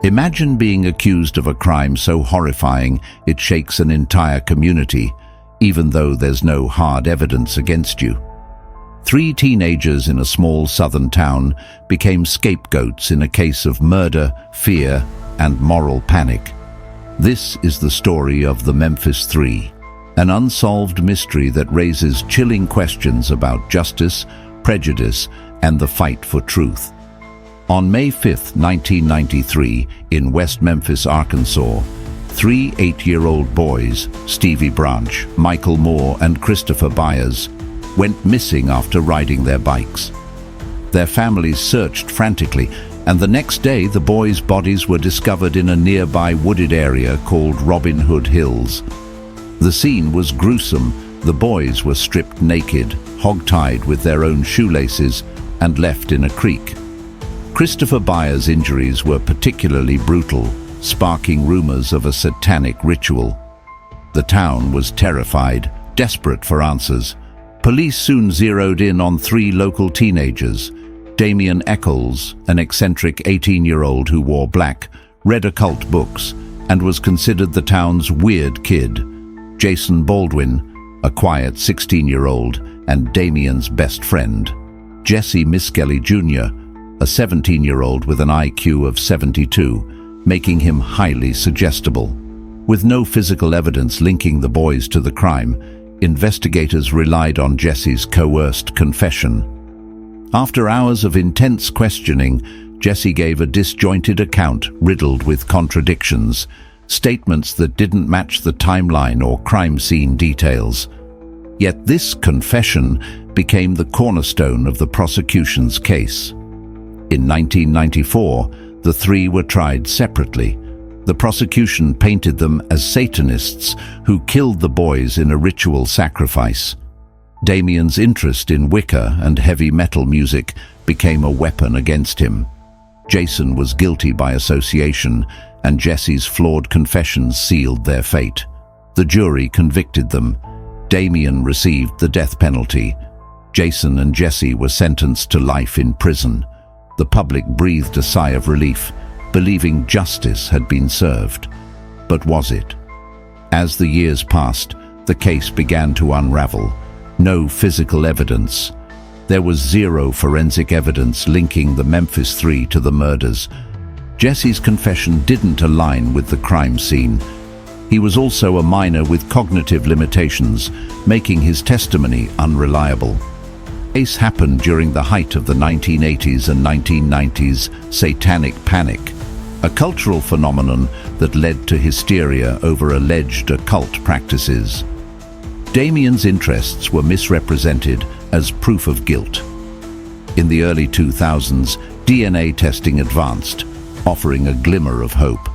Imagine being accused of a crime so horrifying it shakes an entire community, even though there's no hard evidence against you. 3 teenagers in a small southern town became scapegoats in a case of murder, fear, and moral panic. This is the story of the Memphis 3, an unsolved mystery that raises chilling questions about justice, prejudice, and the fight for truth. On May 5, 1993, in West Memphis, Arkansas, 3 8-year-old boys, Stevie Branch, Michael Moore, and Christopher Byers, went missing after riding their bikes. Their families searched frantically, and the next day the boys' bodies were discovered in a nearby wooded area called Robin Hood Hills. The scene was gruesome. The boys were stripped naked, hog-tied with their own shoelaces, and left in a creek. Christopher Byers' injuries were particularly brutal, sparking rumors of a satanic ritual. The town was terrified, desperate for answers. Police soon zeroed in on 3 local teenagers. Damien Echols, an eccentric 18-year-old who wore black, read occult books, and was considered the town's weird kid. Jason Baldwin, a quiet 16-year-old, and Damien's best friend. Jessie Misskelley Jr., a 17-year-old with an IQ of 72, making him highly suggestible. With no physical evidence linking the boys to the crime, investigators relied on Jessie's coerced confession. After hours of intense questioning, Jessie gave a disjointed account riddled with contradictions, statements that didn't match the timeline or crime scene details. Yet this confession became the cornerstone of the prosecution's case. In 1994, the 3 were tried separately. The prosecution painted them as Satanists who killed the boys in a ritual sacrifice. Damien's interest in Wicca and heavy metal music became a weapon against him. Jason was guilty by association, and Jessie's flawed confessions sealed their fate. The jury convicted them. Damien received the death penalty. Jason and Jessie were sentenced to life in prison. The public breathed a sigh of relief, believing justice had been served. But was it? As the years passed, the case began to unravel. No physical evidence. There was 0 forensic evidence linking the Memphis 3 to the murders. Jesse's confession didn't align with the crime scene. He was also a minor with cognitive limitations, making his testimony unreliable. The case happened during the height of the 1980s and 1990s Satanic Panic, a cultural phenomenon that led to hysteria over alleged occult practices. Damien's interests were misrepresented as proof of guilt. In the early 2000s, DNA testing advanced, offering a glimmer of hope.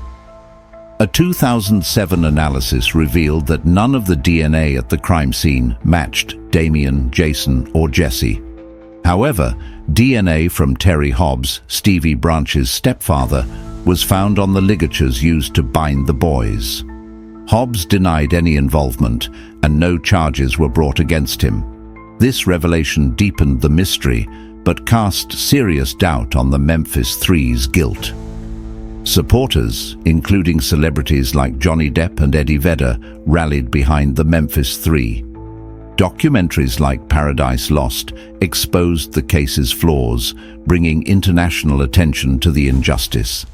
A 2007 analysis revealed that none of the DNA at the crime scene matched Damien, Jason, or Jessie. However, DNA from Terry Hobbs, Stevie Branch's stepfather, was found on the ligatures used to bind the boys. Hobbs denied any involvement, and no charges were brought against him. This revelation deepened the mystery, but cast serious doubt on the Memphis 3's guilt. Supporters, including celebrities like Johnny Depp and Eddie Vedder, rallied behind the Memphis 3. Documentaries like Paradise Lost exposed the case's flaws, bringing international attention to the injustice.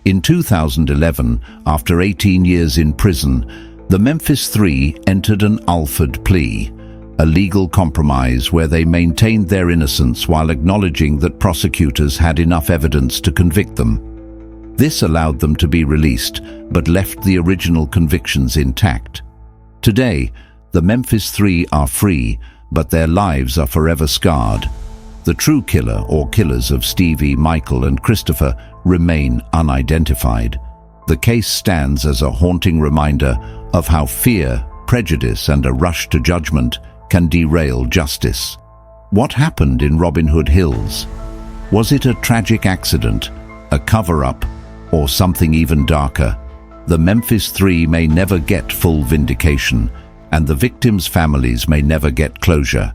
In 2011, after 18 years in prison, the Memphis 3 entered an Alford plea, a legal compromise where they maintained their innocence while acknowledging that prosecutors had enough evidence to convict them. This allowed them to be released, but left the original convictions intact. Today, the Memphis 3 are free, but their lives are forever scarred. The true killer or killers of Stevie, Michael, and Christopher remain unidentified. The case stands as a haunting reminder of how fear, prejudice, and a rush to judgment can derail justice. What happened in Robin Hood Hills? Was it a tragic accident, a cover-up, or something even darker? The Memphis 3 may never get full vindication, and the victims' families may never get closure.